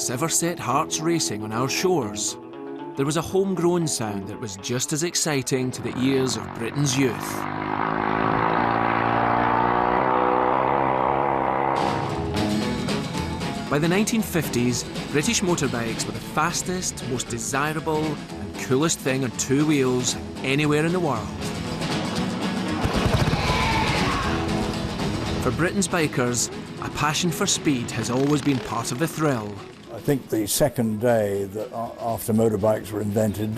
us ever set hearts racing on our shores, there was a homegrown sound that was just as exciting to the ears of Britain's youth. By the 1950s, British motorbikes were the fastest, most desirable and coolest thing on two wheels anywhere in the world. For Britain's bikers, a passion for speed has always been part of the thrill. I think the second day that after motorbikes were invented,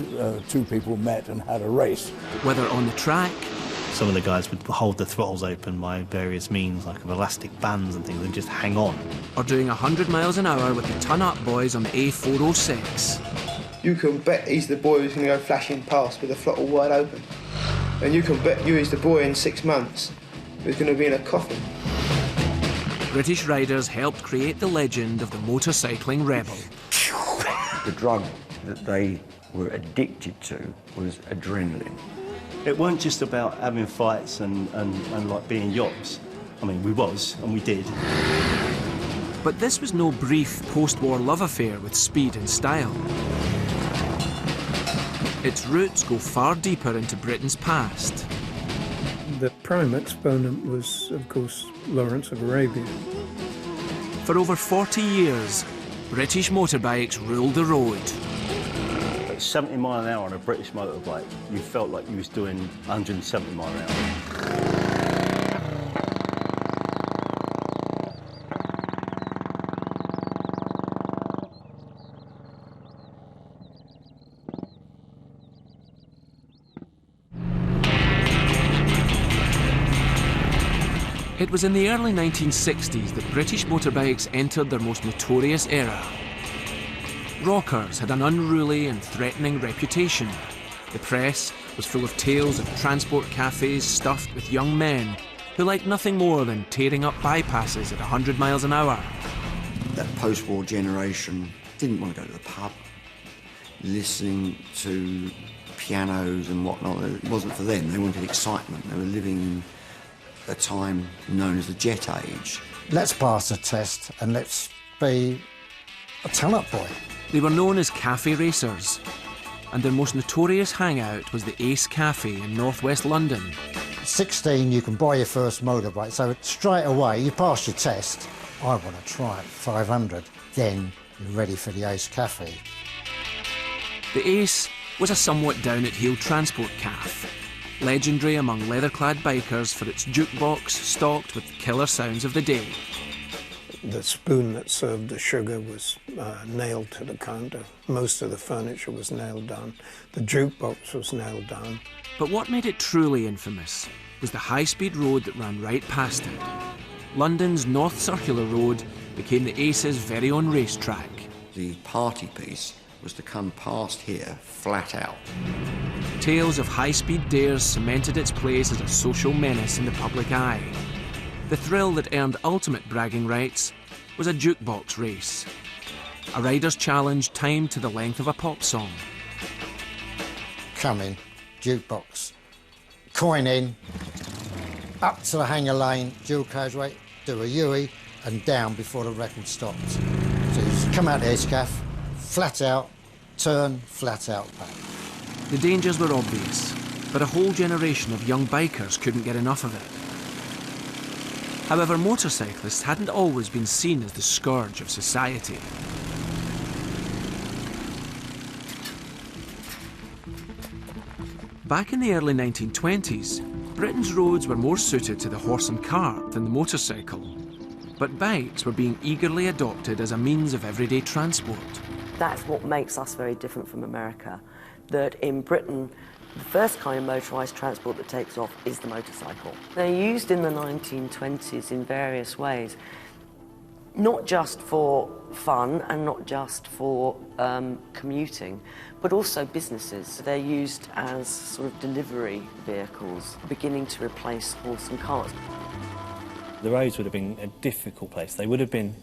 two people met and had a race. Whether on the track, some of the guys would hold the throttles open by various means, like elastic bands and things, and just hang on. or doing 100 miles an hour with the ton-up boys on the A406. You can bet he's the boy who's going to go flashing past with the throttle wide open. And you can bet he's the boy in 6 months who's going to be in a coffin. British riders helped create the legend of the motorcycling rebel. The drug that they were addicted to was adrenaline. It weren't just about having fights and like being yobs. I mean, we was, and we did. But this was no brief post-war love affair with speed and style. Its roots go far deeper into Britain's past. The prime exponent was, of course, Lawrence of Arabia. For over 40 years, British motorbikes ruled the road. At 70 mile an hour on a British motorbike, you felt like you was doing 170 mile an hour. It was in the early 1960s that British motorbikes entered their most notorious era. Rockers had an unruly and threatening reputation. The press was full of tales of transport cafes stuffed with young men who liked nothing more than tearing up bypasses at 100 miles an hour. That post-war generation didn't want to go to the pub, listening to pianos and whatnot. It wasn't for them. They wanted excitement. They were living a time known as the jet age. Let's pass a test and let's be a ton-up boy. They were known as cafe racers, and their most notorious hangout was the Ace Cafe in northwest London. 16, you can buy your first motorbike, so straight away you pass your test. I want to try it, 500. Then you're ready for the Ace Cafe. The Ace was a somewhat down-at-heel transport cafe, legendary among leather-clad bikers for its jukebox stocked with killer sounds of the day. The spoon that served the sugar was nailed to the counter. Most of the furniture was nailed down. The jukebox was nailed down. But what made it truly infamous was the high-speed road that ran right past it. London's North Circular Road became the Ace's very own racetrack. The party piece was to come past here flat out. Tales of high-speed dares cemented its place as a social menace in the public eye. The thrill that earned ultimate bragging rights was a jukebox race. A rider's challenge timed to the length of a pop song. Come in, jukebox, coin in, up to the hanger lane, dual carriageway, do a U-E and down before the record stops. So you just come out the Ace Cafe, flat out, turn, flat out back. The dangers were obvious, but a whole generation of young bikers couldn't get enough of it. However, motorcyclists hadn't always been seen as the scourge of society. Back in the early 1920s, Britain's roads were more suited to the horse and cart than the motorcycle. But bikes were being eagerly adopted as a means of everyday transport. That's what makes us very different from America, that in Britain, the first kind of motorised transport that takes off is the motorcycle. They're used in the 1920s in various ways, not just for fun and not just for commuting, but also businesses. They're used as sort of delivery vehicles, beginning to replace horse and cart. The roads would have been a difficult place. They would have been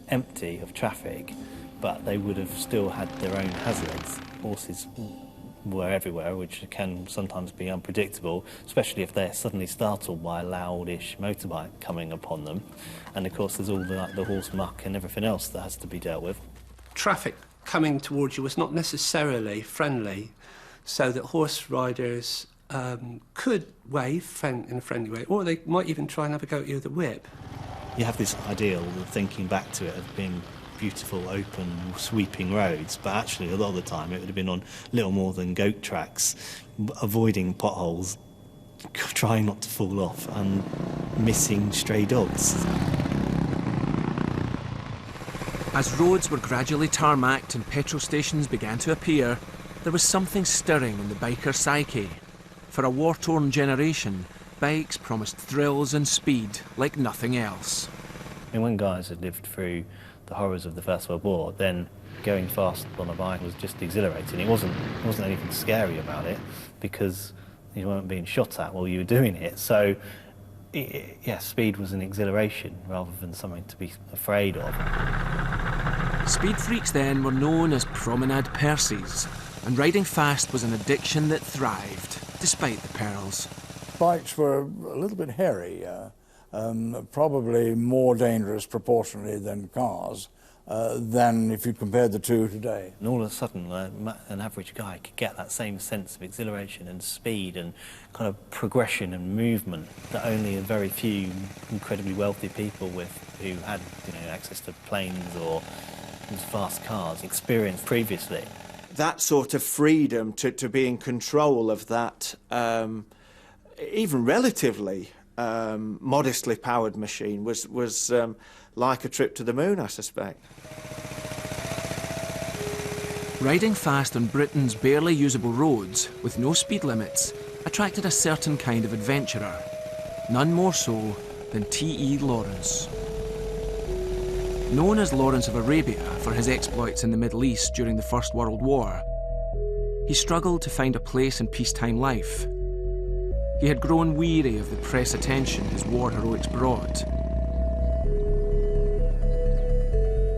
empty of traffic, but they would have still had their own hazards. Horses were everywhere, which can sometimes be unpredictable, especially if they're suddenly startled by a loudish motorbike coming upon them. And of course there's all the horse muck and everything else that has to be dealt with. traffic coming towards you was not necessarily friendly, so that horse riders could wave in a friendly way, or they might even try and have a go at you with a whip. You have this ideal of thinking back to it of being beautiful, open, sweeping roads, but actually a lot of the time it would have been on little more than goat tracks, avoiding potholes, trying not to fall off, and missing stray dogs. As roads were gradually tarmacked and petrol stations began to appear, there was something stirring in the biker psyche. For a war-torn generation, bikes promised thrills and speed like nothing else. And when guys had lived through the horrors of the First World War, then going fast on a bike was just exhilarating. It wasn't anything scary about it, because you weren't being shot at while you were doing it. So, speed was an exhilaration rather than something to be afraid of. Speed freaks then were known as promenade Percies, and riding fast was an addiction that thrived, despite the perils. Bikes were a little bit hairy, probably more dangerous proportionally than cars, than if you compared the two today. And all of a sudden, an average guy could get that same sense of exhilaration and speed and kind of progression and movement that only a very few incredibly wealthy people who had access to planes or fast cars experienced previously. That sort of freedom to be in control of that, even relatively modestly powered machine was like a trip to the moon, I suspect. Riding fast on Britain's barely usable roads, with no speed limits, attracted a certain kind of adventurer, none more so than T.E. Lawrence. Known as Lawrence of Arabia for his exploits in the Middle East during the First World War, he struggled to find a place in peacetime life. He had grown weary of the press attention his war heroics brought.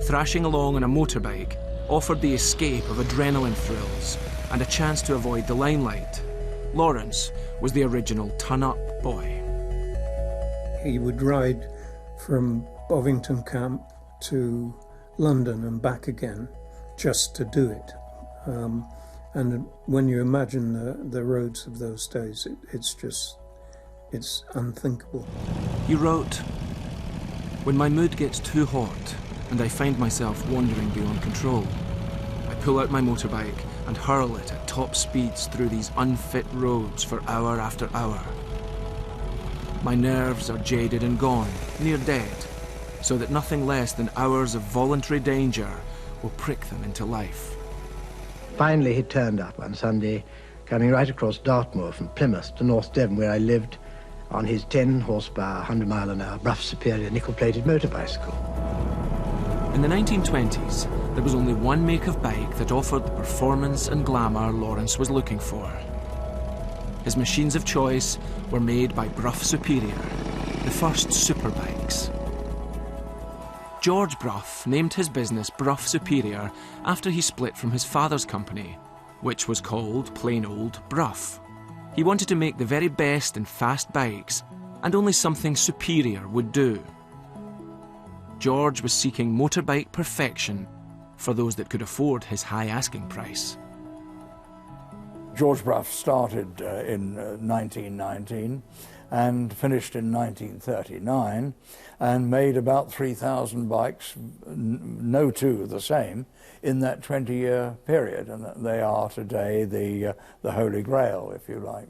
Thrashing along on a motorbike offered the escape of adrenaline thrills and a chance to avoid the limelight. Lawrence was the original ton-up boy. He would ride from Bovington Camp to London and back again just to do it. And when you imagine the roads of those days, it's unthinkable. He wrote, "When my mood gets too hot and I find myself wandering beyond control, I pull out my motorbike and hurl it at top speeds through these unfit roads for hour after hour. My nerves are jaded and gone, near dead, so that nothing less than hours of voluntary danger will prick them into life." Finally, he turned up one Sunday, coming right across Dartmoor from Plymouth to North Devon, where I lived, on his 10-horsepower, 100-mile-an-hour Brough Superior nickel-plated motor bicycle. In the 1920s, there was only one make of bike that offered the performance and glamour Lawrence was looking for. His machines of choice were made by Brough Superior, the first superbikes. George Brough named his business Brough Superior after he split from his father's company, which was called, plain old, Brough. He wanted to make the very best in fast bikes, and only something superior would do. George was seeking motorbike perfection for those that could afford his high asking price. George Brough started in 1919 and finished in 1939 and made about 3,000 bikes, no two the same, in that 20-year period, and they are today the holy grail, if you like.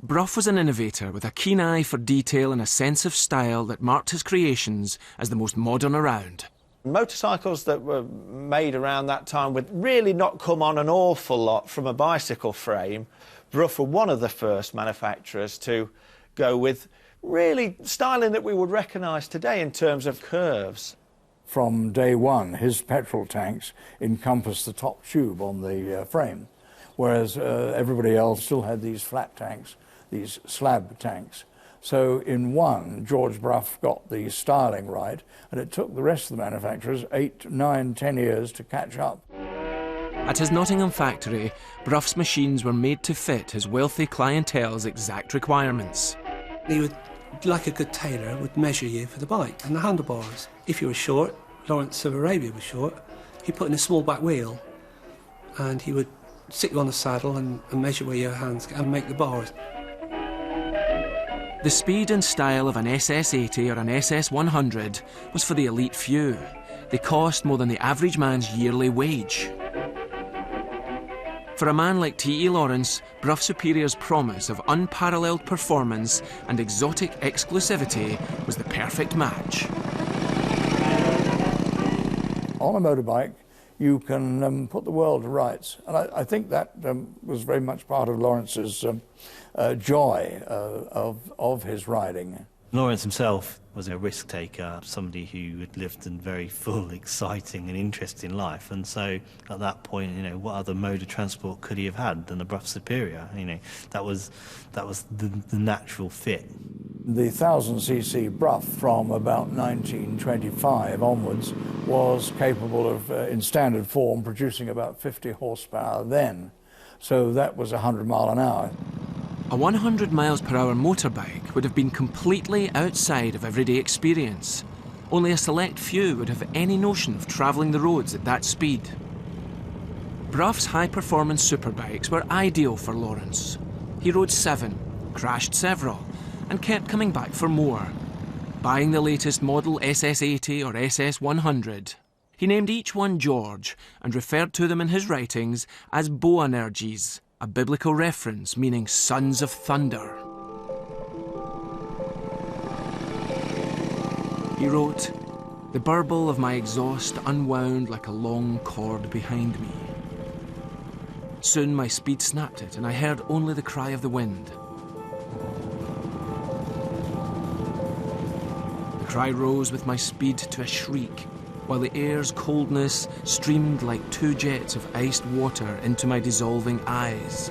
Brough was an innovator with a keen eye for detail and a sense of style that marked his creations as the most modern around. Motorcycles that were made around that time would really not come on an awful lot from a bicycle frame. Brough were one of the first manufacturers to go with really styling that we would recognise today in terms of curves. From day one, his petrol tanks encompassed the top tube on the frame, whereas everybody else still had these flat tanks, these slab tanks. So in one, George Brough got the styling right, and it took the rest of the manufacturers 8, 9, 10 years to catch up. At his Nottingham factory, Brough's machines were made to fit his wealthy clientele's exact requirements. He would, like a good tailor, would measure you for the bike and the handlebars. If you were short, Lawrence of Arabia was short, He put in a small back wheel, and he would sit you on the saddle and measure where your hands and make the bars. The speed and style of an SS80 or an SS100 was for the elite few. They cost more than the average man's yearly wage. For a man like T.E. Lawrence, Brough Superior's promise of unparalleled performance and exotic exclusivity was the perfect match. On a motorbike, you can put the world to rights. And I think that was very much part of Lawrence's joy of his riding. Lawrence himself was a risk taker, somebody who had lived a very full, exciting and interesting life. And so at that point, you know, what other mode of transport could he have had than a Brough Superior? You know, that was the natural fit. The 1000cc Brough from about 1925 onwards was capable of, in standard form, producing about 50 horsepower then. So that was 100 miles an hour. A 100 miles per hour motorbike would have been completely outside of everyday experience. Only a select few would have any notion of travelling the roads at that speed. Brough's high-performance superbikes were ideal for Lawrence. He rode 7, crashed several, and kept coming back for more, buying the latest model SS80 or SS100. He named each one George and referred to them in his writings as Boanerges, a biblical reference meaning sons of thunder. He wrote, "The burble of my exhaust unwound like a long cord behind me. Soon my speed snapped it, and I heard only the cry of the wind. The cry rose with my speed to a shriek, while the air's coldness streamed like 2 jets of iced water into my dissolving eyes.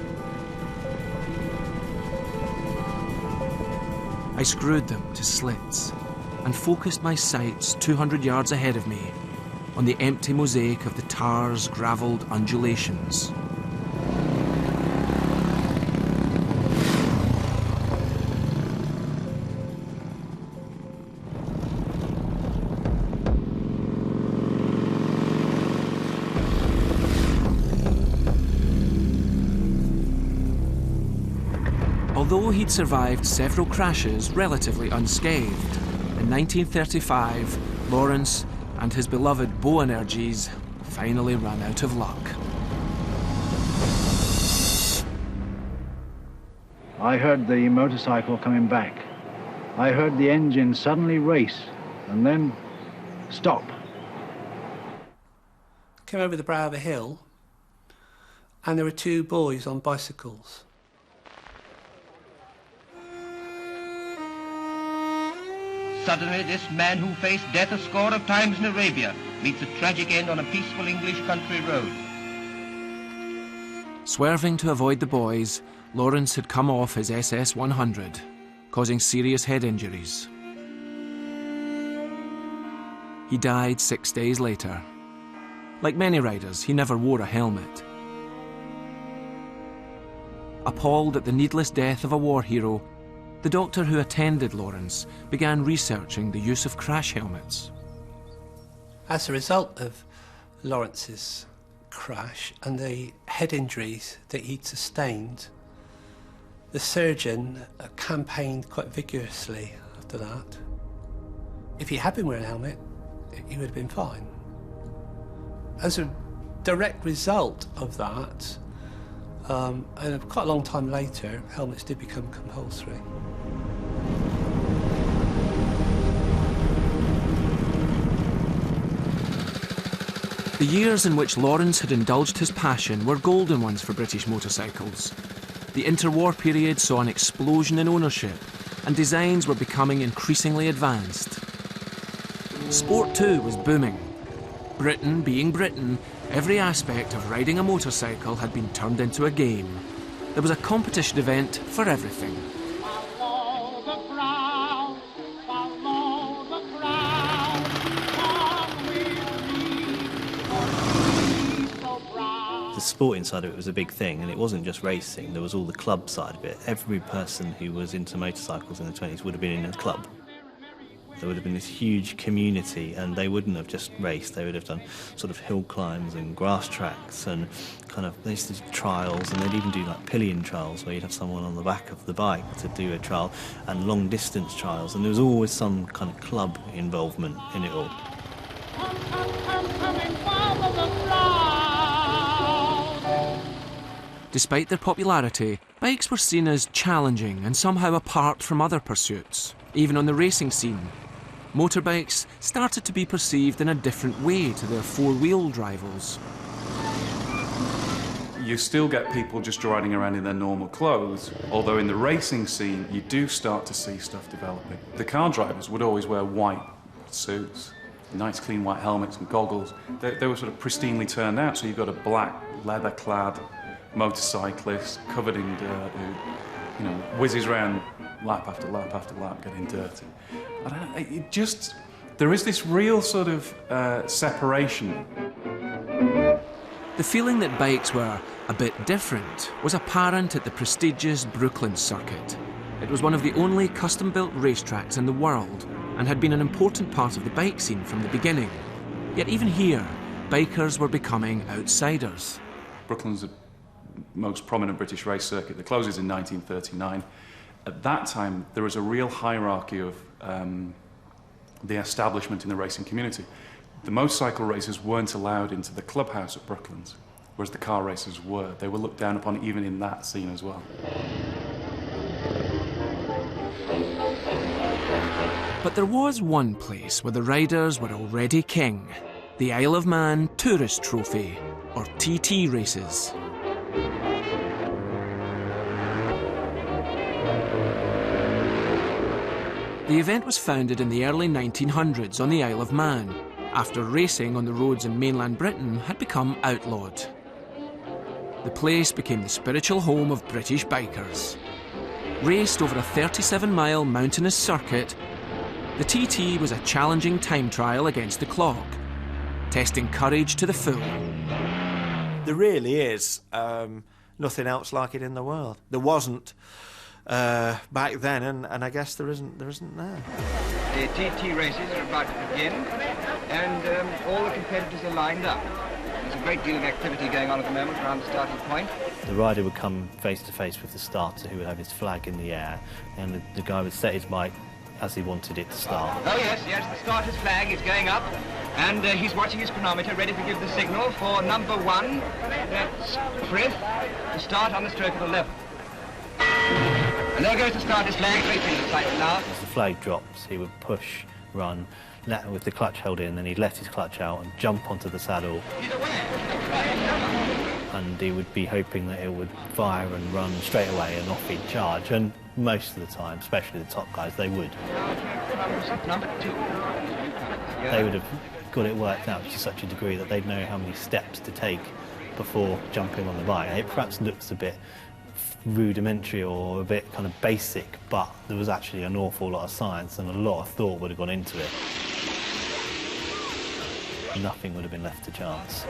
I screwed them to slits and focused my sights 200 yards ahead of me on the empty mosaic of the tar's gravelled undulations. Although he'd survived several crashes relatively unscathed, in 1935, Lawrence and his beloved Boanerges finally ran out of luck. I heard the motorcycle coming back. I heard the engine suddenly race and then stop. Came over the brow of a hill, and there were 2 boys on bicycles. Suddenly, this man who faced death a score of times in Arabia meets a tragic end on a peaceful English country road. Swerving to avoid the boys, Lawrence had come off his SS100, causing serious head injuries. He died 6 days later. Like many riders, he never wore a helmet. Appalled at the needless death of a war hero, the doctor who attended Lawrence began researching the use of crash helmets. As a result of Lawrence's crash and the head injuries that he'd sustained, the surgeon campaigned quite vigorously after that. If he had been wearing a helmet, he would have been fine. As a direct result of that, and quite a long time later, helmets did become compulsory. The years in which Lawrence had indulged his passion were golden ones for British motorcycles. The interwar period saw an explosion in ownership, and designs were becoming increasingly advanced. Sport too was booming. Britain being Britain, every aspect of riding a motorcycle had been turned into a game. There was a competition event for everything. The sporting side of it was a big thing, and it wasn't just racing, there was all the club side of it. Every person who was into motorcycles in the 20s would have been in a club. There would have been this huge community, and they wouldn't have just raced. They would have done sort of hill climbs and grass tracks and kind of, they used to do trials, and they'd even do like pillion trials where you'd have someone on the back of the bike to do a trial, and long distance trials, and there was always some kind of club involvement in it all. Despite their popularity, bikes were seen as challenging and somehow apart from other pursuits. Even on the racing scene, motorbikes started to be perceived in a different way to their four-wheeled rivals. You still get people just riding around in their normal clothes, although in the racing scene you do start to see stuff developing. The car drivers would always wear white suits, nice clean white helmets and goggles. They were sort of pristinely turned out, so you've got a black leather-clad motorcyclist covered in dirt who, whizzes around lap after lap after lap getting dirty. I don't know, there is this real sort of separation. The feeling that bikes were a bit different was apparent at the prestigious Brooklyn circuit. It was one of the only custom-built racetracks in the world and had been an important part of the bike scene from the beginning. Yet even here, bikers were becoming outsiders. Brooklyn's the most prominent British race circuit that closes in 1939. At that time, there was a real hierarchy of the establishment in the racing community. The motorcycle racers weren't allowed into the clubhouse at Brooklands, whereas the car racers were. They were looked down upon even in that scene as well. But there was one place where the riders were already king: the Isle of Man Tourist Trophy, or TT races. The event was founded in the early 1900s on the Isle of Man, after racing on the roads in mainland Britain had become outlawed. The place became the spiritual home of British bikers. Raced over a 37-mile mountainous circuit, the TT was a challenging time trial against the clock, testing courage to the full. There really is nothing else like it in the world. There wasn't back then, and I guess there isn't now. The TT races are about to begin, and all the competitors are lined up. There's a great deal of activity going on at the moment around the starting point. The rider would come face to face with the starter, who would have his flag in the air, and the guy would set his bike as he wanted it to start. Oh yes, the starter's flag is going up, and he's watching his chronometer, ready to give the signal for number 1, that's Frith, to start on the stroke of 11. And there goes the starter's flag, very clear sight now. As the flag drops, he would push, run, with the clutch held in, then he'd let his clutch out and jump onto the saddle. And he would be hoping that it would fire and run straight away and off he'd charge. And most of the time, especially the top guys, they would. Number 2. They would have got it worked out to such a degree that they'd know how many steps to take before jumping on the bike. It perhaps looks a bit rudimentary or a bit kind of basic, but there was actually an awful lot of science and a lot of thought would have gone into it. Nothing would have been left to chance.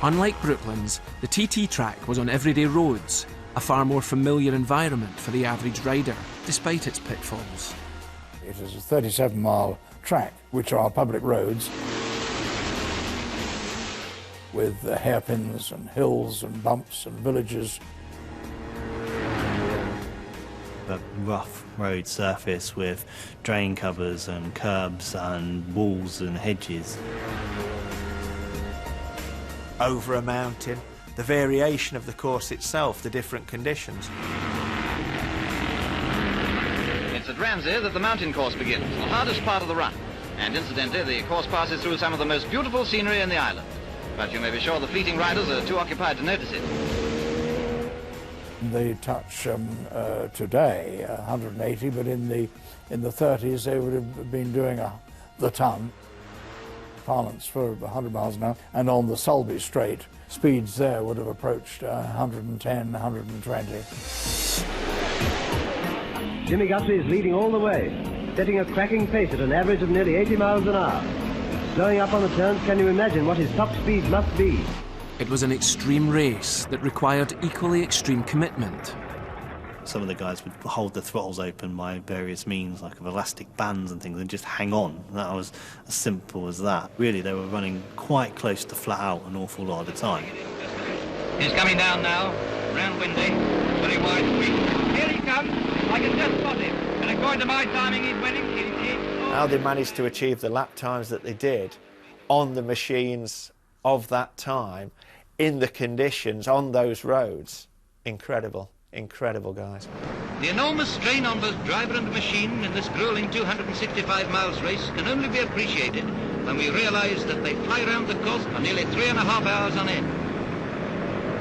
Unlike Brooklands, the TT track was on everyday roads, a far more familiar environment for the average rider, despite its pitfalls. It is a 37-mile track, which are public roads, with hairpins and hills and bumps and villages. A rough road surface with drain covers and curbs and walls and hedges. Over a mountain, the variation of the course itself, the different conditions. It's at Ramsey that the mountain course begins, the hardest part of the run. And incidentally, the course passes through some of the most beautiful scenery in the island. But you may be sure the fleeting riders are too occupied to notice it. They touch today 180, but in the 30s they would have been doing the ton, parlance for 100 miles an hour, and on the Sulby Strait, speeds there would have approached 110, 120. Jimmy Guthrie is leading all the way, setting a cracking pace at an average of nearly 80 miles an hour. Slowing up on the turns, can you imagine what his top speed must be? It was an extreme race that required equally extreme commitment. Some of the guys would hold the throttles open by various means, like of elastic bands and things, and just hang on. That was as simple as that. Really, they were running quite close to flat out an awful lot of the time. He's coming down now, round windy, very wide sweep. Here he comes, I can just spot him. And according to my timing, he's winning. How they managed to achieve the lap times that they did on the machines of that time, in the conditions, on those roads, incredible. Incredible, guys. The enormous strain on both driver and machine in this grueling 265 miles race can only be appreciated when we realise that they fly around the course for nearly 3.5 hours on end.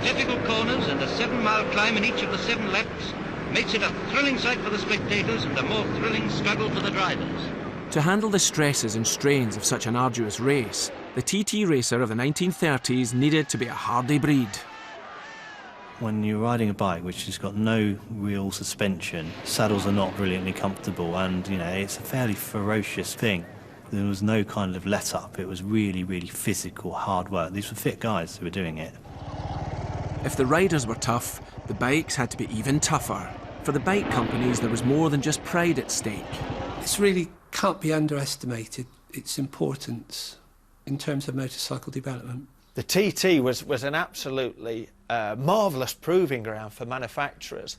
Difficult corners and a 7-mile climb in each of the 7 laps makes it a thrilling sight for the spectators and a more thrilling struggle for the drivers. To handle the stresses and strains of such an arduous race, the TT racer of the 1930s needed to be a hardy breed. When you're riding a bike which has got no real suspension, saddles are not brilliantly comfortable, and it's a fairly ferocious thing. There was no kind of let up. It was really, really physical, hard work. These were fit guys who were doing it. If the riders were tough, the bikes had to be even tougher. For the bike companies, there was more than just pride at stake. This really can't be underestimated, its importance in terms of motorcycle development. The TT was an absolutely marvellous proving ground for manufacturers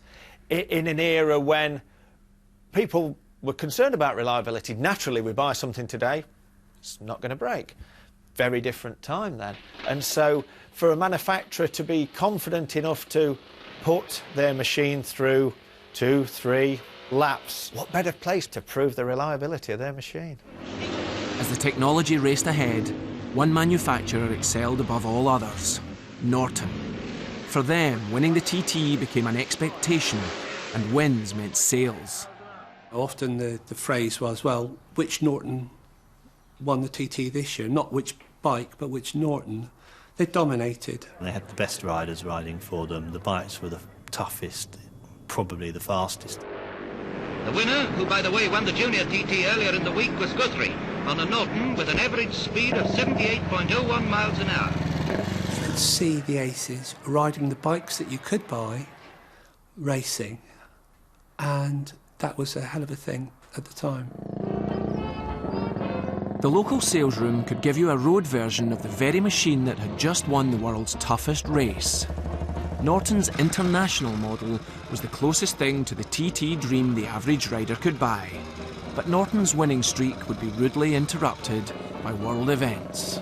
in an era when people were concerned about reliability. Naturally, we buy something today, it's not going to break. Very different time then. And so for a manufacturer to be confident enough to put their machine through 2, 3 laps, what better place to prove the reliability of their machine? As the technology raced ahead, one manufacturer excelled above all others: Norton. For them, winning the TT became an expectation, and wins meant sales. Often the phrase was, well, which Norton won the TT this year? Not which bike, but which Norton. They dominated. They had the best riders riding for them. The bikes were the toughest, probably the fastest. The winner, who by the way won the Junior TT earlier in the week, was Guthrie on a Norton with an average speed of 78.01 miles an hour. You could see the aces riding the bikes that you could buy, racing, and that was a hell of a thing at the time. The local sales room could give you a road version of the very machine that had just won the world's toughest race. Norton's international model was the closest thing to the TT dream the average rider could buy. But Norton's winning streak would be rudely interrupted by world events.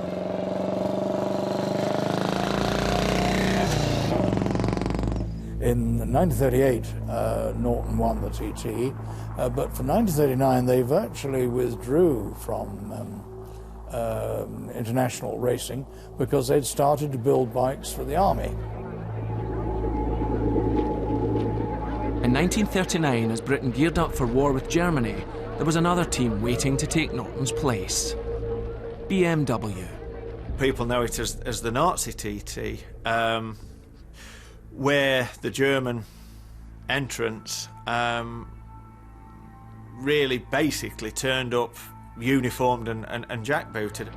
In 1938, Norton won the TT, but for 1939 they virtually withdrew from international racing because they'd started to build bikes for the army. In 1939, as Britain geared up for war with Germany, there was another team waiting to take Norton's place: BMW. People know it as the Nazi TT, where the German entrants really basically turned up uniformed and jackbooted.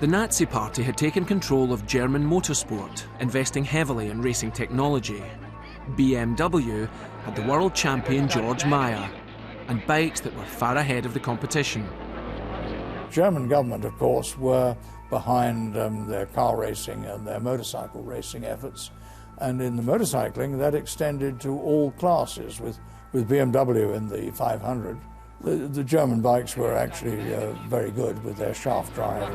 The Nazi Party had taken control of German motorsport, investing heavily in racing technology. BMW had the world champion George Meyer, and bikes that were far ahead of the competition. German government, of course, were behind their car racing and their motorcycle racing efforts, and in the motorcycling that extended to all classes. With BMW in the 500, the German bikes were actually very good with their shaft drive.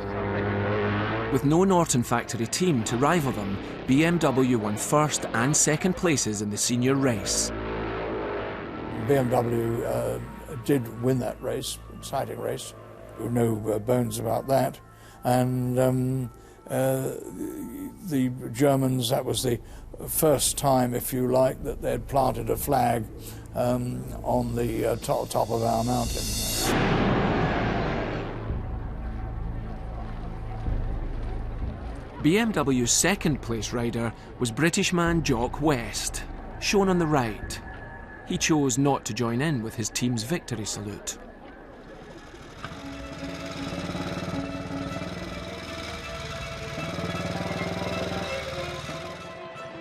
With no Norton factory team to rival them, BMW won first and second places in the senior race. BMW did win that race, exciting race, no bones about that, and the Germans, that was the first time, if you like, that they'd planted a flag on the top of our mountain. BMW's second place rider was British man Jock West, shown on the right. He chose not to join in with his team's victory salute.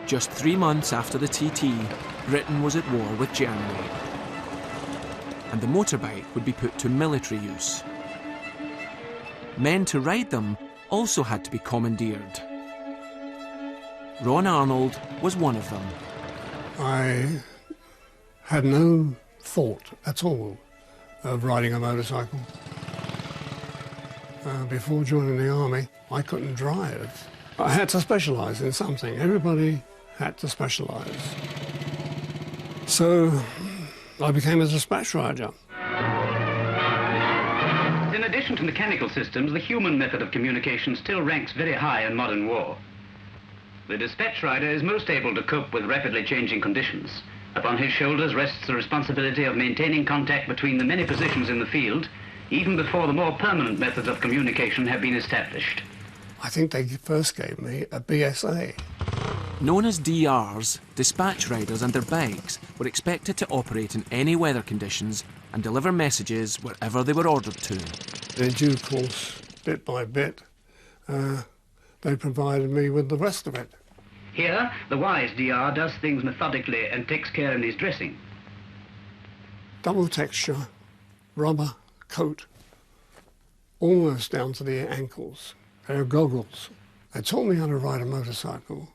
Just 3 months after the TT, Britain was at war with Germany, and the motorbike would be put to military use. Men to ride them also had to be commandeered. Ron Arnold was one of them. I had no thought at all of riding a motorcycle. Before joining the army, I couldn't drive. I had to specialise in something. Everybody had to specialise. So I became a dispatch rider. In addition to mechanical systems, the human method of communication still ranks very high in modern war. The dispatch rider is most able to cope with rapidly changing conditions. Upon his shoulders rests the responsibility of maintaining contact between the many positions in the field, even before the more permanent methods of communication have been established. I think they first gave me a BSA. Known as DRs, dispatch riders and their bikes were expected to operate in any weather conditions and deliver messages wherever they were ordered to. In due course, bit by bit, they provided me with the rest of it. Here, the wise DR does things methodically and takes care in his dressing. Double texture, rubber, coat, almost down to the ankles. Pair of goggles. They taught me how to ride a motorcycle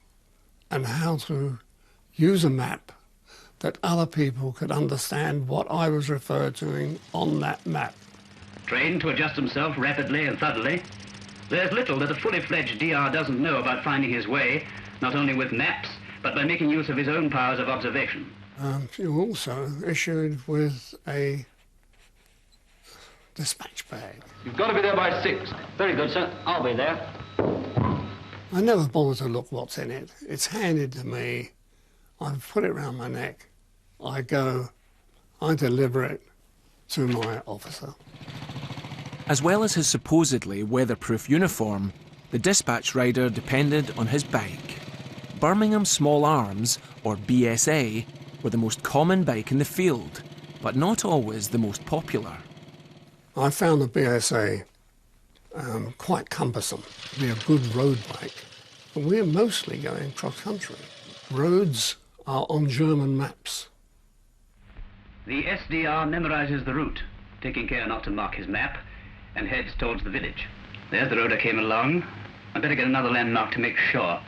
and how to use a map that other people could understand what I was referred to on that map. Trained to adjust himself rapidly and thoroughly, there's little that a fully fledged DR doesn't know about finding his way, not only with maps, but by making use of his own powers of observation. You were also issued with a dispatch bag. You've got to be there by 6. Very good, sir. I'll be there. I never bother to look what's in it. It's handed to me. I put it round my neck. I go. I deliver it to my officer. As well as his supposedly weatherproof uniform, the dispatch rider depended on his bike. Birmingham Small Arms, or BSA, were the most common bike in the field, but not always the most popular. I found the BSA quite cumbersome. It'd be a good road bike, but we're mostly going cross-country. Roads are on German maps. The SDR memorises the route, taking care not to mark his map, and heads towards the village. There's the road I came along. I'd better get another landmark to make sure.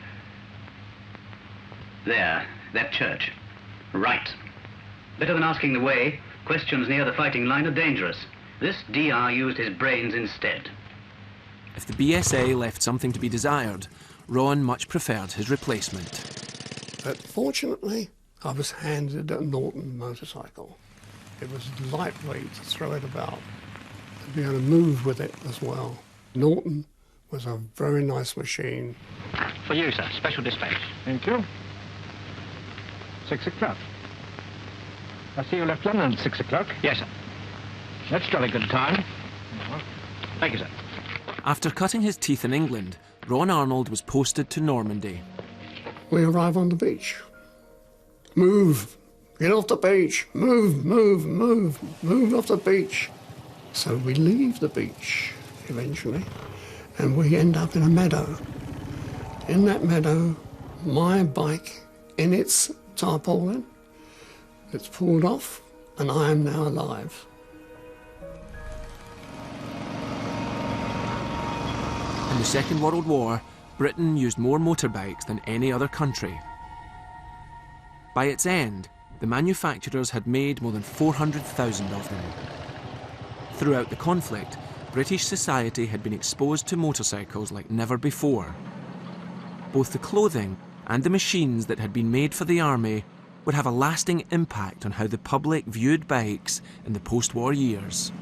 There, that church. Right. Better than asking the way. Questions near the fighting line are dangerous. This DR used his brains instead. If the BSA left something to be desired, Ron much preferred his replacement. But fortunately, I was handed a Norton motorcycle. It was lightweight to throw it about, to be able to move with it as well. Norton was a very nice machine. For you, sir. Special dispatch. Thank you. 6 o'clock. I see you left London at 6 o'clock. Yes, sir. That's jolly good time. Thank you, sir. After cutting his teeth in England, Ron Arnold was posted to Normandy. We arrive on the beach. Move! Get off the beach! Move, move, move! Move off the beach! So we leave the beach, eventually, and we end up in a meadow. In that meadow, my bike, in its tarpaulin, it's pulled off, and I am now alive. In the Second World War, Britain used more motorbikes than any other country. By its end, the manufacturers had made more than 400,000 of them. Throughout the conflict, British society had been exposed to motorcycles like never before. Both the clothing and the machines that had been made for the army would have a lasting impact on how the public viewed bikes in the post-war years.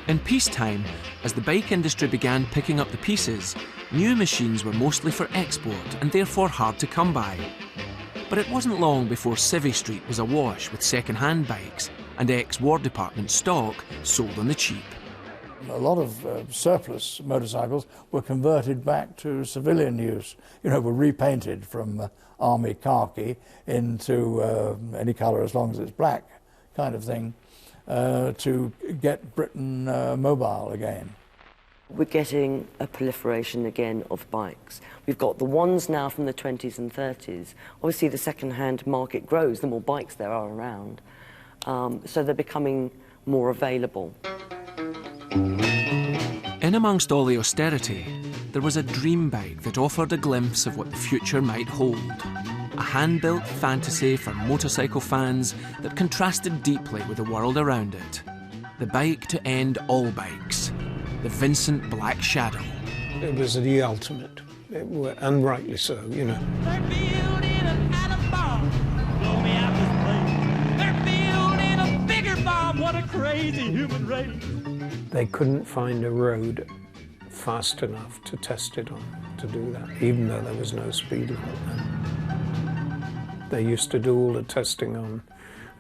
In peacetime, as the bike industry began picking up the pieces, new machines were mostly for export and therefore hard to come by. But it wasn't long before Civvy Street was awash with second-hand bikes and ex-War Department stock sold on the cheap. A lot of surplus motorcycles were converted back to civilian use. You know, were repainted from army khaki into any colour as long as it's black kind of thing, to get Britain mobile again. We're getting a proliferation again of bikes. We've got the ones now from the 20s and 30s. Obviously, the second-hand market grows, the more bikes there are around. So they're becoming more available. In amongst all the austerity, there was a dream bike that offered a glimpse of what the future might hold. A hand-built fantasy for motorcycle fans that contrasted deeply with the world around it. The bike to end all bikes. The Vincent Black Shadow. It was the ultimate, and rightly so, you know. They're building an atom bomb. Blow me out this place. They're building a bigger bomb. What a crazy human race. They couldn't find a road fast enough to test it on, to do that, even though there was no speed limit then. They used to do all the testing on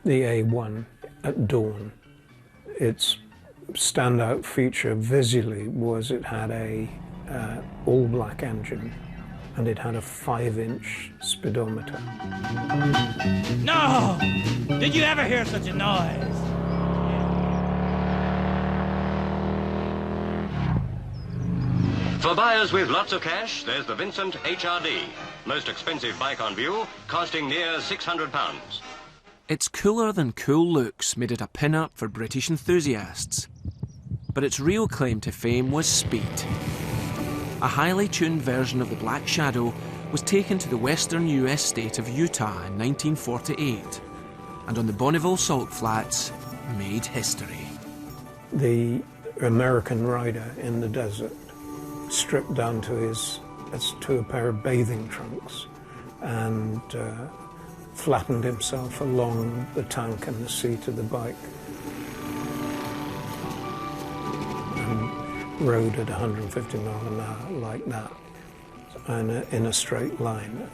the A1 at dawn. Its standout feature visually was it had a all-black engine and it had a 5-inch speedometer. No! Did you ever hear such a noise? For buyers with lots of cash, there's the Vincent HRD. Most expensive bike on view, costing near £600. Its cooler than cool looks made it a pin-up for British enthusiasts. But its real claim to fame was speed. A highly tuned version of the Black Shadow was taken to the western US state of Utah in 1948, and on the Bonneville Salt Flats made history. The American rider in the desert, stripped down to a pair of bathing trunks, and flattened himself along the tank and the seat of the bike and rode at 150 miles an hour like that, and in a straight line.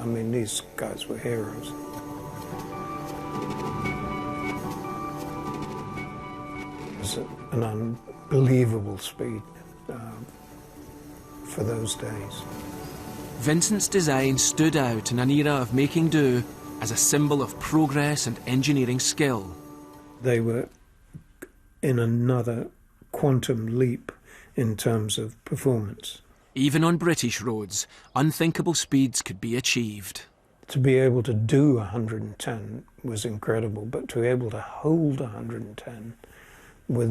I mean, these guys were heroes. It was an unbelievable speed for those days. Vincent's design stood out in an era of making do as a symbol of progress and engineering skill. They were in another quantum leap in terms of performance. Even on British roads, unthinkable speeds could be achieved. To be able to do 110 was incredible, but to be able to hold 110 with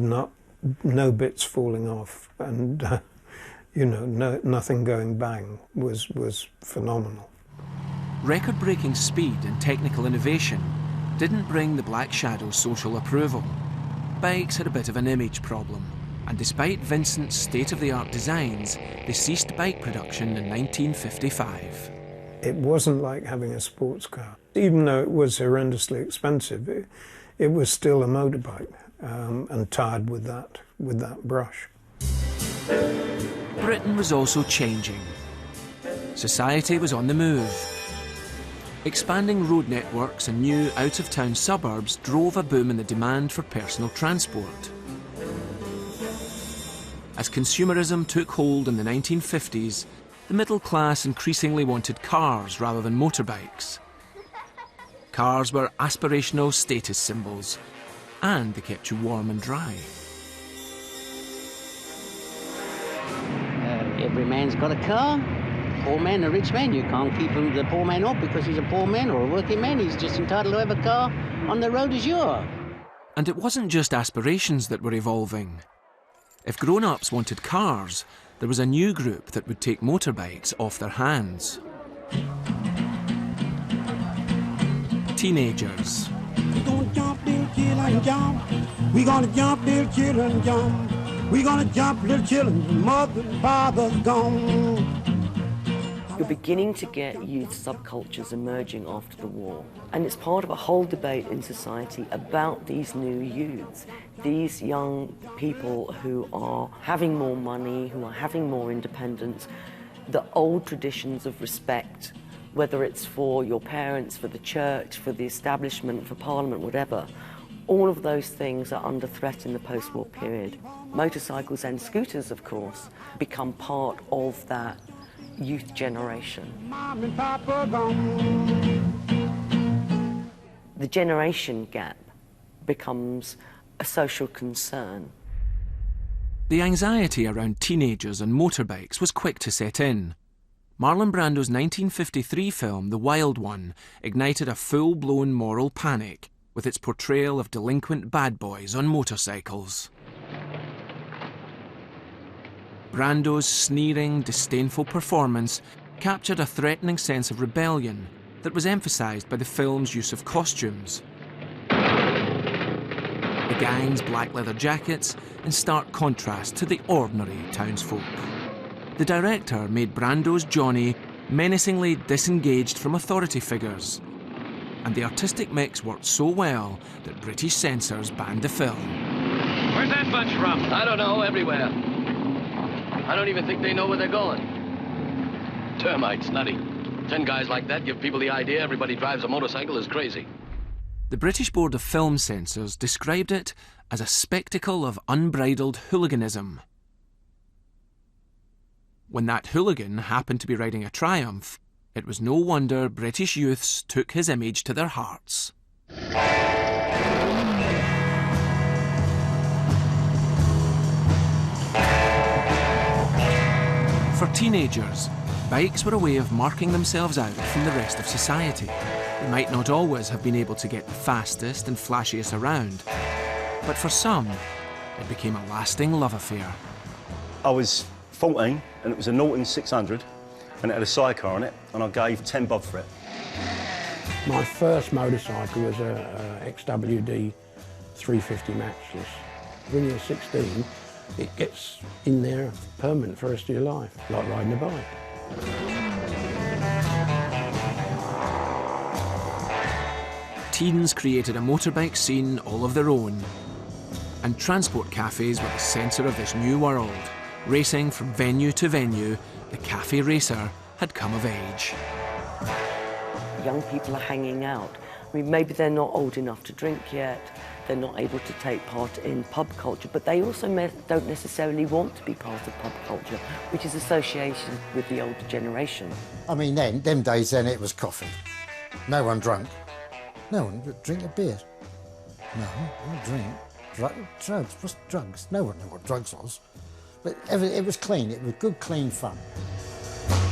no bits falling off and nothing going bang was phenomenal. Record-breaking speed and technical innovation didn't bring the Black Shadow social approval. Bikes had a bit of an image problem, and despite Vincent's state-of-the-art designs, they ceased bike production in 1955. It wasn't like having a sports car. Even though it was horrendously expensive, it was still a motorbike, and tarred with that brush. Britain was also changing. Society was on the move. Expanding road networks and new out-of-town suburbs drove a boom in the demand for personal transport. As consumerism took hold in the 1950s, the middle class increasingly wanted cars rather than motorbikes. Cars were aspirational status symbols, and they kept you warm and dry. Every man's got a car. Poor man, a rich man, you can't keep the poor man off because he's a poor man or a working man. He's just entitled to have a car on the road as you are. And it wasn't just aspirations that were evolving. If grown-ups wanted cars, there was a new group that would take motorbikes off their hands. Teenagers. We're gonna jump, little children, jump. We're gonna jump, little children, jump. We're gonna jump, little children, mother and father's gone. You're beginning to get youth subcultures emerging after the war. And it's part of a whole debate in society about these new youths, these young people who are having more money, who are having more independence. The old traditions of respect, whether it's for your parents, for the church, for the establishment, for parliament, whatever, all of those things are under threat in the post-war period. Motorcycles and scooters, of course, become part of that youth generation. Mom and Papa gone. The generation gap becomes a social concern. The anxiety around teenagers and motorbikes was quick to set in. Marlon Brando's 1953 film, The Wild One, ignited a full-blown moral panic with its portrayal of delinquent bad boys on motorcycles. Brando's sneering, disdainful performance captured a threatening sense of rebellion that was emphasised by the film's use of costumes. The gang's black leather jackets in stark contrast to the ordinary townsfolk. The director made Brando's Johnny menacingly disengaged from authority figures, and the artistic mix worked so well that British censors banned the film. Where's that bunch from? I don't know, everywhere. I don't even think they know where they're going. Termites, nutty. 10 guys like that give people the idea everybody drives a motorcycle is crazy. The British Board of Film Censors described it as a spectacle of unbridled hooliganism. When that hooligan happened to be riding a Triumph, it was no wonder British youths took his image to their hearts. For teenagers, bikes were a way of marking themselves out from the rest of society. They might not always have been able to get the fastest and flashiest around, but for some, it became a lasting love affair. I was 14 and it was a Norton 600 and it had a sidecar on it and I gave 10 bob for it. My first motorcycle was a XWD 350 matchless. When you're 16, it gets in there permanent for the rest of your life, like riding a bike. Teens created a motorbike scene all of their own, and transport cafes were the centre of this new world. Racing from venue to venue, the cafe racer had come of age. Young people are hanging out. I mean, maybe they're not old enough to drink yet, they're not able to take part in pub culture, but they also don't necessarily want to be part of pub culture, which is association with the older generation. I mean, them days then it was coffee. No one drank. No one would drink a beer. No, no drink. Drugs. What's drugs? No one knew what drugs was. But it was clean. It was good, clean fun.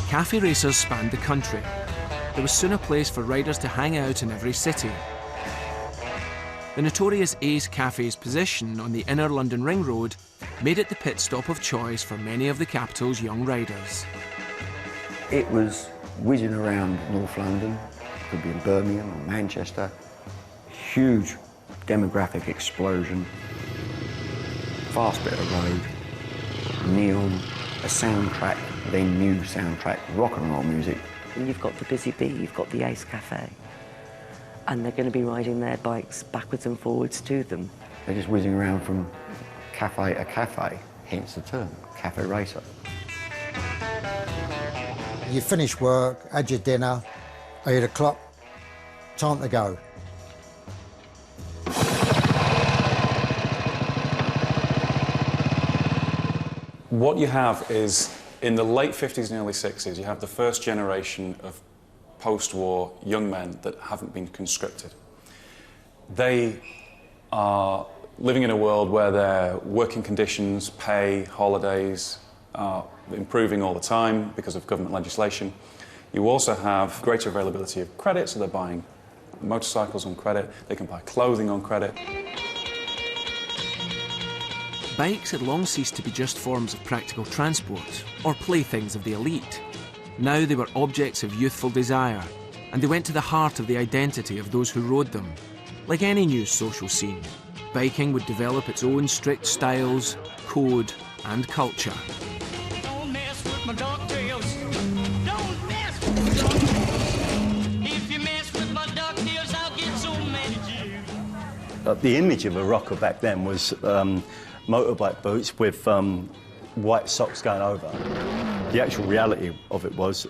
Cafe racers spanned the country. There was soon a place for riders to hang out in every city. The notorious Ace Cafe's position on the inner London Ring Road made it the pit stop of choice for many of the capital's young riders. It was whizzing around North London, could be in Birmingham or Manchester. Huge demographic explosion, fast bit of road, neon, a soundtrack, then new soundtrack, rock and roll music. And you've got the Busy Bee, you've got the Ace Cafe, and they're going to be riding their bikes backwards and forwards to them. They're just whizzing around from cafe to cafe, hence the term, cafe racer. You finish work, had your dinner, 8 o'clock, time to go. What you have is, in the late 50s and early 60s, you have the first generation of post-war young men that haven't been conscripted. They are living in a world where their working conditions, pay, holidays are improving all the time because of government legislation. You also have greater availability of credit, so they're buying motorcycles on credit, they can buy clothing on credit. Bikes had long ceased to be just forms of practical transport or playthings of the elite. Now they were objects of youthful desire, and they went to the heart of the identity of those who rode them. Like any new social scene, biking would develop its own strict styles, code, and culture. Don't mess with my ducktails. Don't mess with my ducktails. If you mess with my ducktails, I'll get so mad at you. The image of a rocker back then was motorbike boots with white socks going over. The actual reality of it was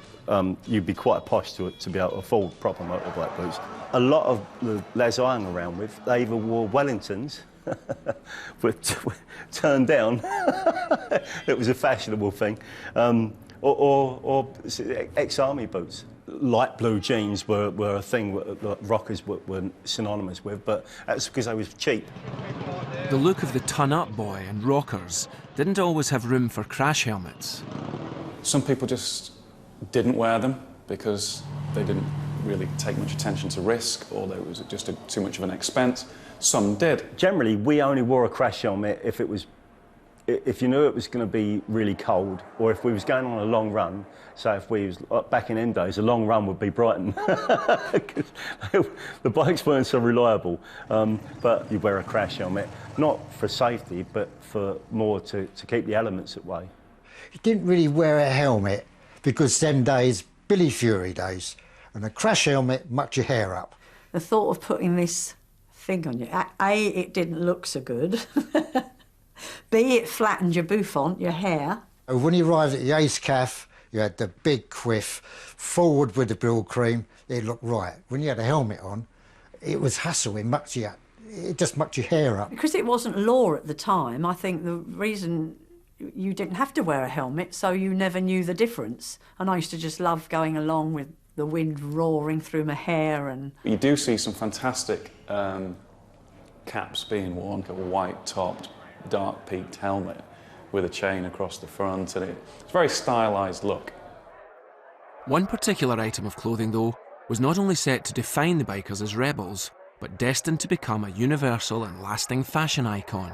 you'd be quite posh to be able to afford proper motorbike boots. A lot of the lads I hung around with, they either wore Wellingtons, but turned down. It was a fashionable thing. Or ex-army boots. Light blue jeans were a thing that rockers were synonymous with, but that's because they was cheap. The look of the ton-up boy and rockers didn't always have room for crash helmets. Some people just didn't wear them because they didn't really take much attention to risk, or there was just too much of an expense. Some did. Generally, we only wore a crash helmet if you knew it was going to be really cold, or if we was going on a long run. So if we was back in them days, a long run would be Brighton. The bikes weren't so reliable. But you wear a crash helmet, not for safety, but for more to keep the elements at bay. You didn't really wear a helmet because them days, Billy Fury days, and a crash helmet mucked your hair up. The thought of putting this thing on you, A, it didn't look so good. B, it flattened your bouffant, your hair. When you arrived at the Ace Caff, you had the big quiff, forward with the bill cream, it looked right. When you had a helmet on, it was hassle, it just mucked your hair up. Because it wasn't law at the time, I think the reason you didn't have to wear a helmet, so you never knew the difference. And I used to just love going along with the wind roaring through my hair. And you do see some fantastic caps being worn, a white-topped, dark-peaked helmet with a chain across the front, and it's a very stylised look. One particular item of clothing, though, was not only set to define the bikers as rebels, but destined to become a universal and lasting fashion icon.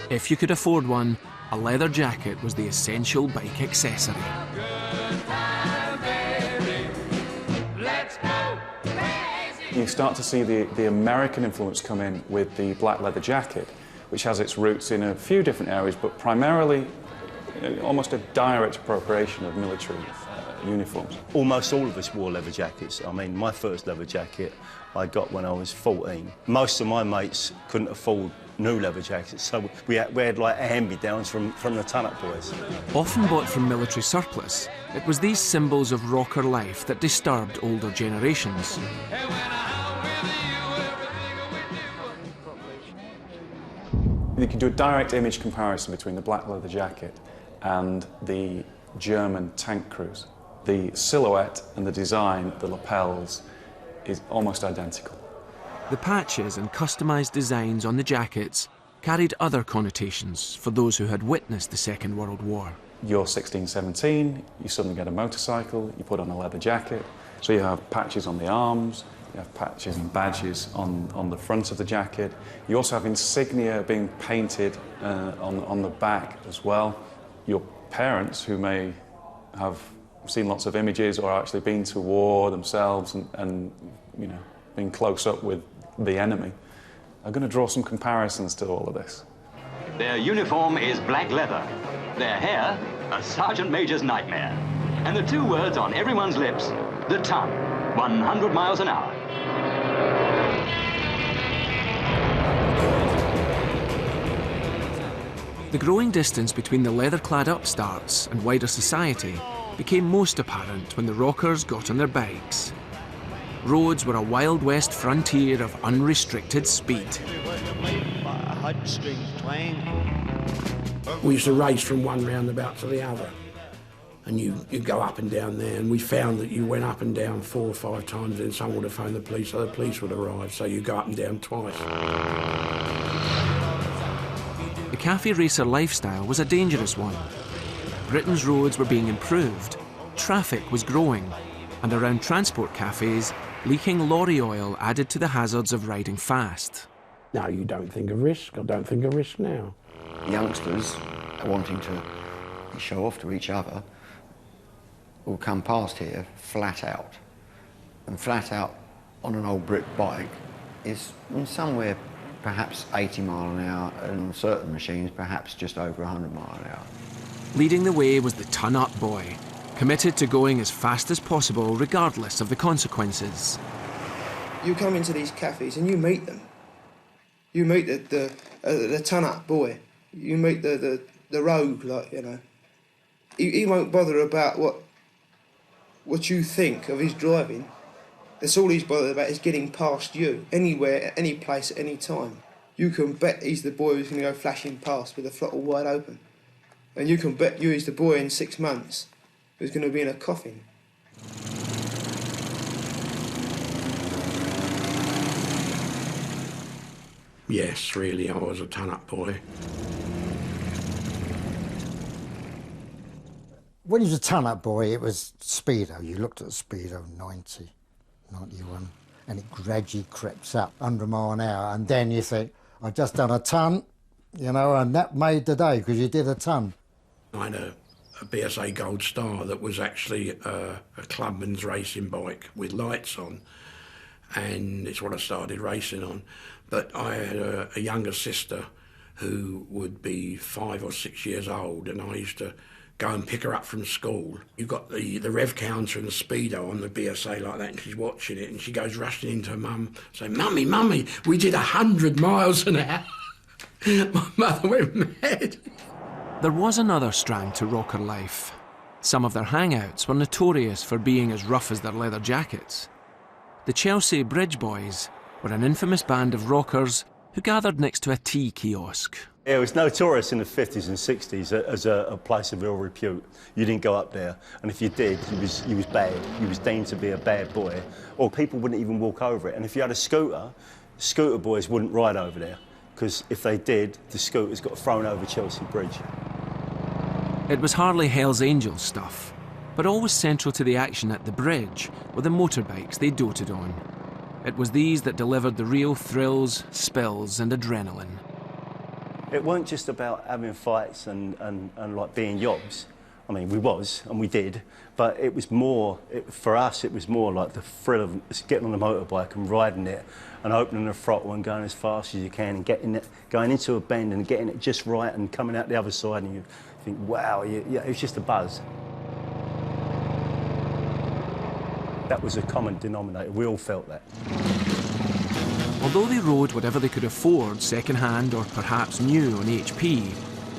If you could afford one, a leather jacket was the essential bike accessory. You start to see the American influence come in with the black leather jacket, which has its roots in a few different areas, but primarily almost a direct appropriation of military uniforms. Almost all of us wore leather jackets. I mean, my first leather jacket I got when I was 14. Most of my mates couldn't afford new leather jackets, so we had like hand-me-downs from the ton-up boys. Often bought from military surplus, it was these symbols of rocker life that disturbed older generations. You can do a direct image comparison between the black leather jacket and the German tank crews. The silhouette and the design, the lapels, is almost identical. The patches and customised designs on the jackets carried other connotations for those who had witnessed the Second World War. You're 16, 17, you suddenly get a motorcycle, you put on a leather jacket, so you have patches on the arms, you have patches and badges on the front of the jacket. You also have insignia being painted on the back as well. Your parents, who may have seen lots of images or actually been to war themselves and you know, been close up with the enemy, are going to draw some comparisons to all of this. Their uniform is black leather. Their hair, a sergeant major's nightmare. And the two words on everyone's lips, the ton, 100 miles an hour. The growing distance between the leather-clad upstarts and wider society became most apparent when the rockers got on their bikes. Roads were a Wild West frontier of unrestricted speed. We used to race from one roundabout to the other, and you go up and down there, and we found that you went up and down 4 or 5 times, and someone would have phoned the police, so the police would arrive, so you go up and down twice. The cafe racer lifestyle was a dangerous one. Britain's roads were being improved, traffic was growing, and around transport cafes, leaking lorry oil added to the hazards of riding fast. No, you don't think of risk. I don't think of risk now. Youngsters wanting to show off to each other will come past here flat out. And flat out on an old brick bike is somewhere perhaps 80 mile an hour, and certain machines perhaps just over 100 mile an hour. Leading the way was the ton-up boy, committed to going as fast as possible regardless of the consequences. You come into these cafes and you meet them. You meet the ton-up boy. You meet the rogue, like, you know. He won't bother about what you think of his driving. That's all he's bothered about, is getting past you, anywhere, at any place, at any time. You can bet he's the boy who's going to go flashing past with the throttle wide open. And you can bet he's the boy in 6 months who's going to be in a coffin. Yes, really, I was a ton-up boy. When you was a ton-up boy, it was Speedo. You looked at the Speedo 90, 91, and it gradually crept up 100 mile an hour, and then you think, I've just done a ton, you know, and that made the day because you did a ton. I had a BSA Gold Star that was actually a clubman's racing bike with lights on, and it's what I started racing on. But I had a younger sister who would be 5 or 6 years old, and I used to go and pick her up from school. You've got the rev counter and the speedo on the BSA like that, and she's watching it, and she goes rushing into her mum, saying, "Mummy, Mummy, we did 100 miles an hour." My mother went mad. There was another strand to rocker life. Some of their hangouts were notorious for being as rough as their leather jackets. The Chelsea Bridge Boys were an infamous band of rockers who gathered next to a tea kiosk. It was notorious in the 50s and 60s as a place of ill repute. You didn't go up there, and if you did, you was bad. You was deemed to be a bad boy, or people wouldn't even walk over it. And if you had a scooter boys wouldn't ride over there, because if they did, the scooters got thrown over Chelsea Bridge. It was hardly Hell's Angels stuff, but always central to the action at the bridge were the motorbikes they doted on. It was these that delivered the real thrills, spills and adrenaline. It weren't just about having fights and like being yobs. I mean, we was, and we did, but it was more, for us, it was more like the thrill of getting on a motorbike and riding it and opening the throttle and going as fast as you can and going into a bend and getting it just right and coming out the other side, and you think, wow, it was just a buzz. That was a common denominator. We all felt that. Although they rode whatever they could afford, second-hand or perhaps new on HP,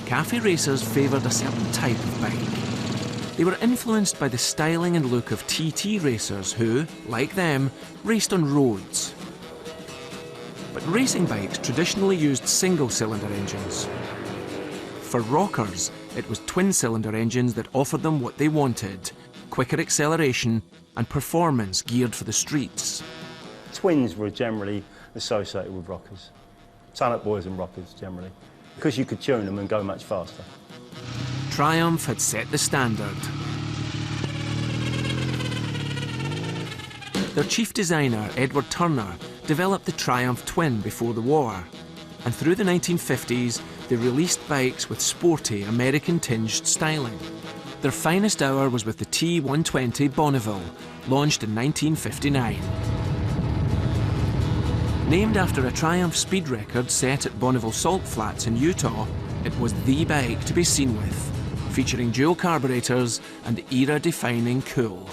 cafe racers favoured a certain type of bike. They were influenced by the styling and look of TT racers who, like them, raced on roads. But racing bikes traditionally used single-cylinder engines. For rockers, it was twin-cylinder engines that offered them what they wanted: quicker acceleration and performance geared for the streets. Twins were generally associated with rockers. Ton-up boys and rockers, generally. Because you could tune them and go much faster. Triumph had set the standard. Their chief designer, Edward Turner, developed the Triumph Twin before the war. And through the 1950s, they released bikes with sporty, American-tinged styling. Their finest hour was with the T120 Bonneville, launched in 1959. Named after a Triumph speed record set at Bonneville Salt Flats in Utah, it was the bike to be seen with, featuring dual carburetors and era-defining cool.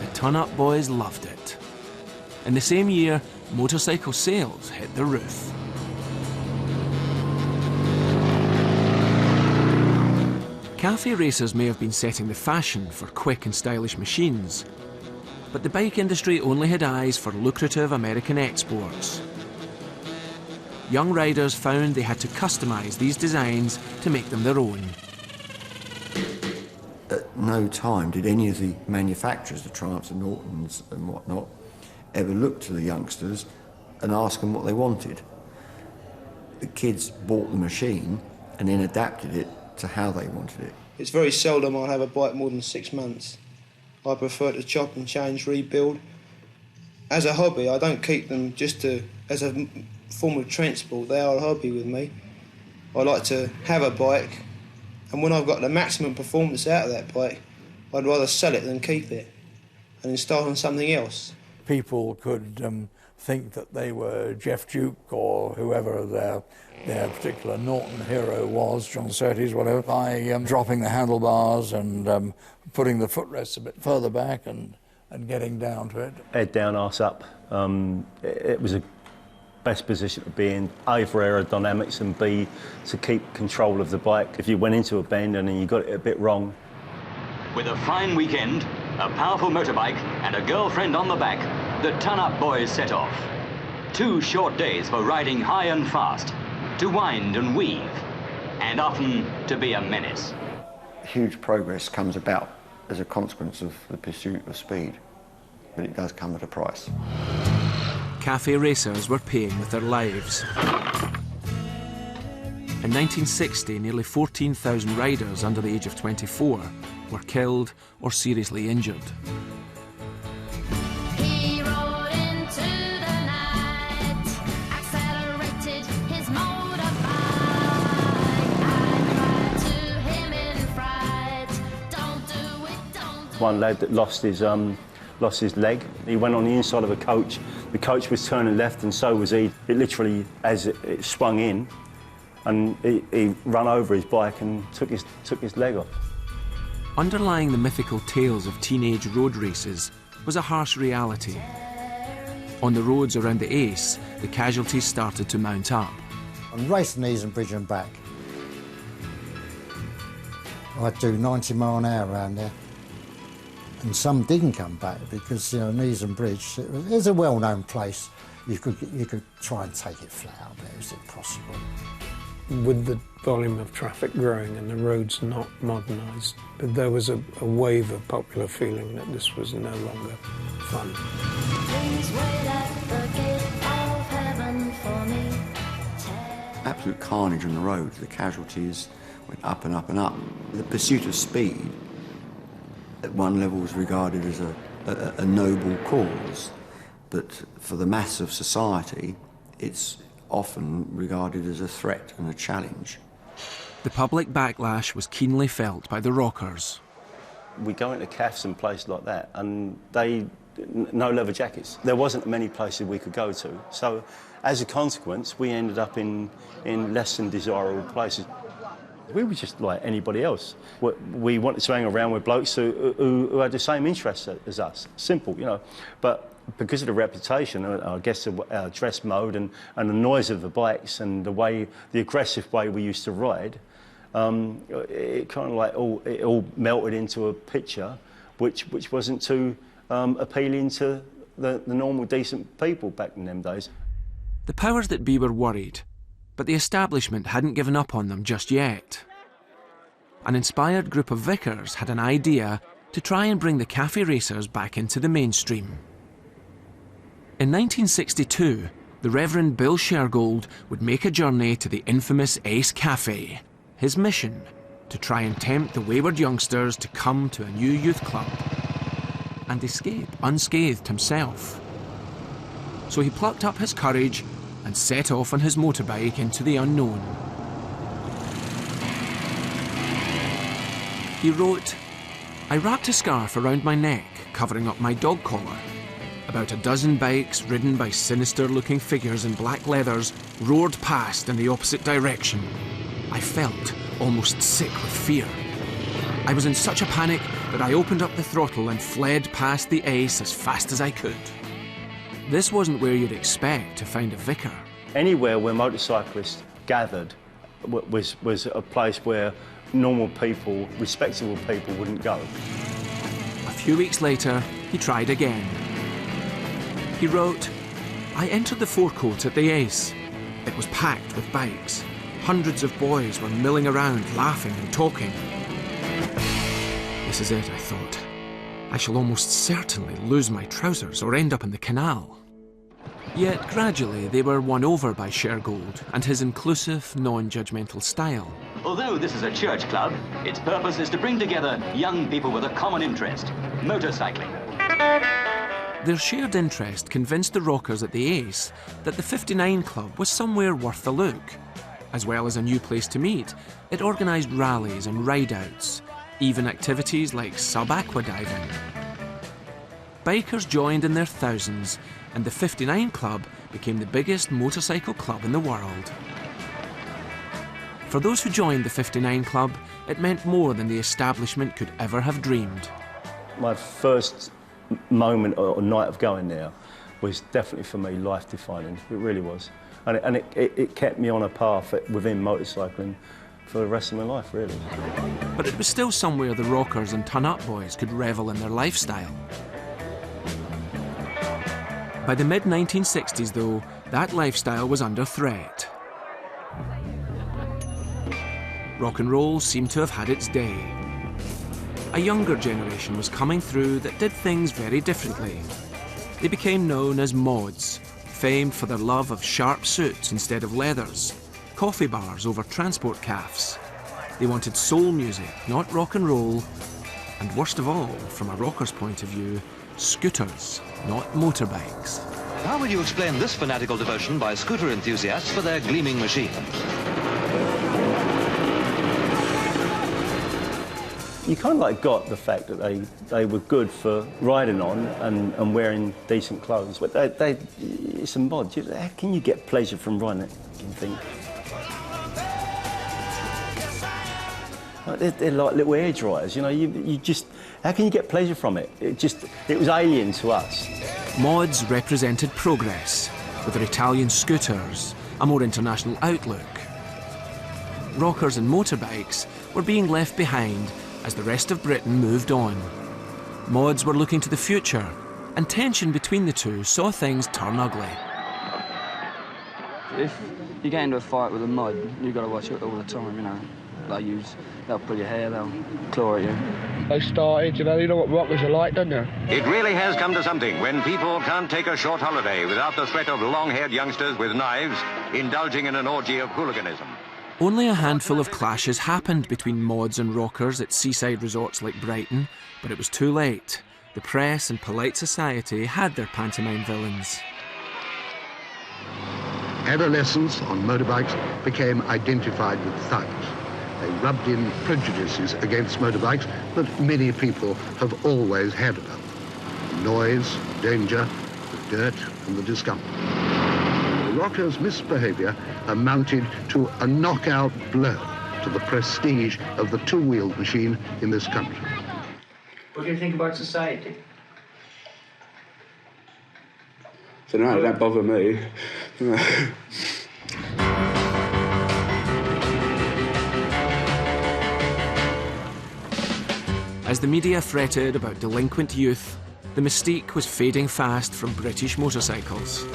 The ton-up boys loved it. In the same year, motorcycle sales hit the roof. Cafe racers may have been setting the fashion for quick and stylish machines, but the bike industry only had eyes for lucrative American exports. Young riders found they had to customise these designs to make them their own. At no time did any of the manufacturers, the Triumphs and Nortons and whatnot, ever look to the youngsters and ask them what they wanted. The kids bought the machine and then adapted it to how they wanted it. It's very seldom I have a bike more than 6 months. I prefer to chop and change, rebuild. As a hobby, I don't keep them just as a form of transport. They are a hobby with me. I like to have a bike, and when I've got the maximum performance out of that bike, I'd rather sell it than keep it and install on something else. People could think that they were Jeff Duke or whoever their particular Norton hero was, John Surtees, whatever, by dropping the handlebars and putting the footrests a bit further back and getting down to it. Head down, arse up. It was a best position to be in, A, for aerodynamics, and B, to keep control of the bike. If you went into a bend and you got it a bit wrong. With a fine weekend, a powerful motorbike and a girlfriend on the back, the ton-up boys set off. 2 short days for riding high and fast, to wind and weave, and often to be a menace. Huge progress comes about as a consequence of the pursuit of speed, but it does come at a price. Cafe racers were paying with their lives. In 1960, nearly 14,000 riders under the age of 24 were killed or seriously injured. He rode into the night, accelerated his motorbike. I cried to him in fright, don't do it, don't. One lad that lost his leg. He went on the inside of a coach. The coach was turning left and so was he. It literally, as it swung in, and he ran over his bike and took his leg off. Underlying the mythical tales of teenage road races was a harsh reality. On the roads around the Ace, the casualties started to mount up. On racing Easonbridge and back, I'd do 90 mile an hour around there. And some didn't come back because, you know, Easonbridge, it was a well-known place. You could try and take it flat out there, is it possible? With the volume of traffic growing and the roads not modernised, there was a wave of popular feeling that this was no longer fun. Please wait at the gate of heaven for me. Absolute carnage on the road. The casualties went up and up and up. The pursuit of speed at one level was regarded as a noble cause, but for the mass of society, it's often regarded as a threat and a challenge. The public backlash was keenly felt by the rockers. We go into cafes and places like that, and no leather jackets. There wasn't many places we could go to, so as a consequence, we ended up in less than desirable places. We were just like anybody else. We wanted to hang around with blokes who had the same interests as us. Simple, you know. But because of the reputation, I guess our dress mode and the noise of the bikes and the aggressive way we used to ride, it kind of like it all melted into a picture which wasn't too appealing to the normal decent people back in them days. The powers that be were worried, but the establishment hadn't given up on them just yet. An inspired group of vicars had an idea to try and bring the cafe racers back into the mainstream. In 1962, the Reverend Bill Shergold would make a journey to the infamous Ace Cafe. His mission, to try and tempt the wayward youngsters to come to a new youth club and escape unscathed himself. So he plucked up his courage and set off on his motorbike into the unknown. He wrote, "I wrapped a scarf around my neck, covering up my dog collar. About a dozen bikes, ridden by sinister-looking figures in black leathers, roared past in the opposite direction. I felt almost sick with fear. I was in such a panic that I opened up the throttle and fled past the Ace as fast as I could." This wasn't where you'd expect to find a vicar. Anywhere where motorcyclists gathered was a place where normal people, respectable people wouldn't go. A few weeks later, he tried again. He wrote, "I entered the forecourt at the Ace. It was packed with bikes. Hundreds of boys were milling around, laughing and talking. This is it, I thought. I shall almost certainly lose my trousers or end up in the canal." Yet gradually they were won over by Shergold and his inclusive, non-judgmental style. Although this is a church club, its purpose is to bring together young people with a common interest, motorcycling. Their shared interest convinced the rockers at the Ace that the 59 Club was somewhere worth a look. As well as a new place to meet, it organised rallies and ride-outs, even activities like sub-aqua diving. Bikers joined in their thousands, and the 59 Club became the biggest motorcycle club in the world. For those who joined the 59 Club, it meant more than the establishment could ever have dreamed. My first moment or night of going there was definitely for me life-defining. It really was. And it kept me on a path within motorcycling for the rest of my life, really. But it was still somewhere the rockers and ton-up boys could revel in their lifestyle. By the mid-1960s, though, that lifestyle was under threat. Rock and roll seemed to have had its day. A younger generation was coming through that did things very differently. They became known as mods, famed for their love of sharp suits instead of leathers, coffee bars over transport cafes. They wanted soul music, not rock and roll, and worst of all, from a rocker's point of view, scooters, not motorbikes. How will you explain this fanatical devotion by scooter enthusiasts for their gleaming machine? You kind of like got the fact that they were good for riding on and wearing decent clothes, but it's a mod. How can you get pleasure from riding it, you think? They're like little air dryers, you know, you just, how can you get pleasure from it? It was alien to us. Mods represented progress, with their Italian scooters, a more international outlook. Rockers and motorbikes were being left behind as the rest of Britain moved on. Mods were looking to the future, and tension between the two saw things turn ugly. If you get into a fight with a mod, you've got to watch it all the time, you know. They'll pull your hair, they'll claw at you. They started, you know what rockers are like, don't you? It really has come to something when people can't take a short holiday without the threat of long-haired youngsters with knives indulging in an orgy of hooliganism. Only a handful of clashes happened between mods and rockers at seaside resorts like Brighton, but it was too late. The press and polite society had their pantomime villains. Adolescents on motorbikes became identified with thugs. They rubbed in prejudices against motorbikes that many people have always had about them. The noise, danger, the dirt and the discomfort. The rockers' misbehaviour amounted to a knockout blow to the prestige of the two-wheeled machine in this country. What do you think about society? I don't know, that bother me. As the media fretted about delinquent youth, the mystique was fading fast from British motorcycles.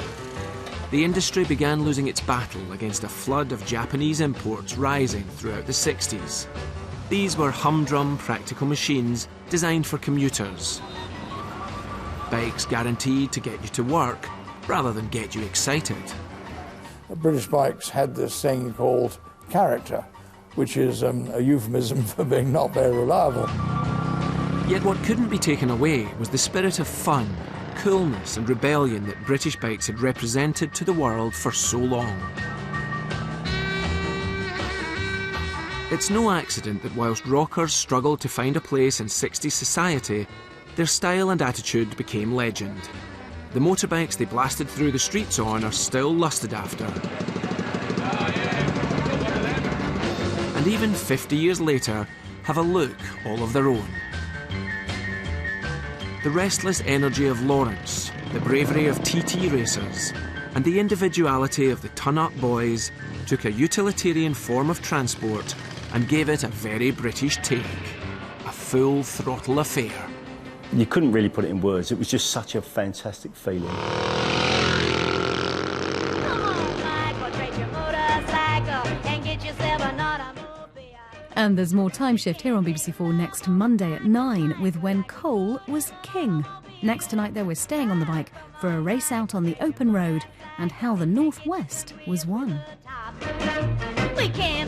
The industry began losing its battle against a flood of Japanese imports rising throughout the 60s. These were humdrum practical machines designed for commuters. Bikes guaranteed to get you to work rather than get you excited. British bikes had this thing called character, which is a euphemism for being not very reliable. Yet what couldn't be taken away was the spirit of fun, coolness and rebellion that British bikes had represented to the world for so long. It's no accident that whilst rockers struggled to find a place in 60s society, their style and attitude became legend. The motorbikes they blasted through the streets on are still lusted after. And even 50 years later, have a look all of their own. The restless energy of Lawrence, the bravery of TT racers, and the individuality of the ton-up boys took a utilitarian form of transport and gave it a very British take, a full throttle affair. You couldn't really put it in words, it was just such a fantastic feeling. And there's more Timeshift here on BBC4 next Monday at 9 with When Coal Was King. Next tonight, though, we're staying on the bike for a race out on the open road and how the North West was won. We can't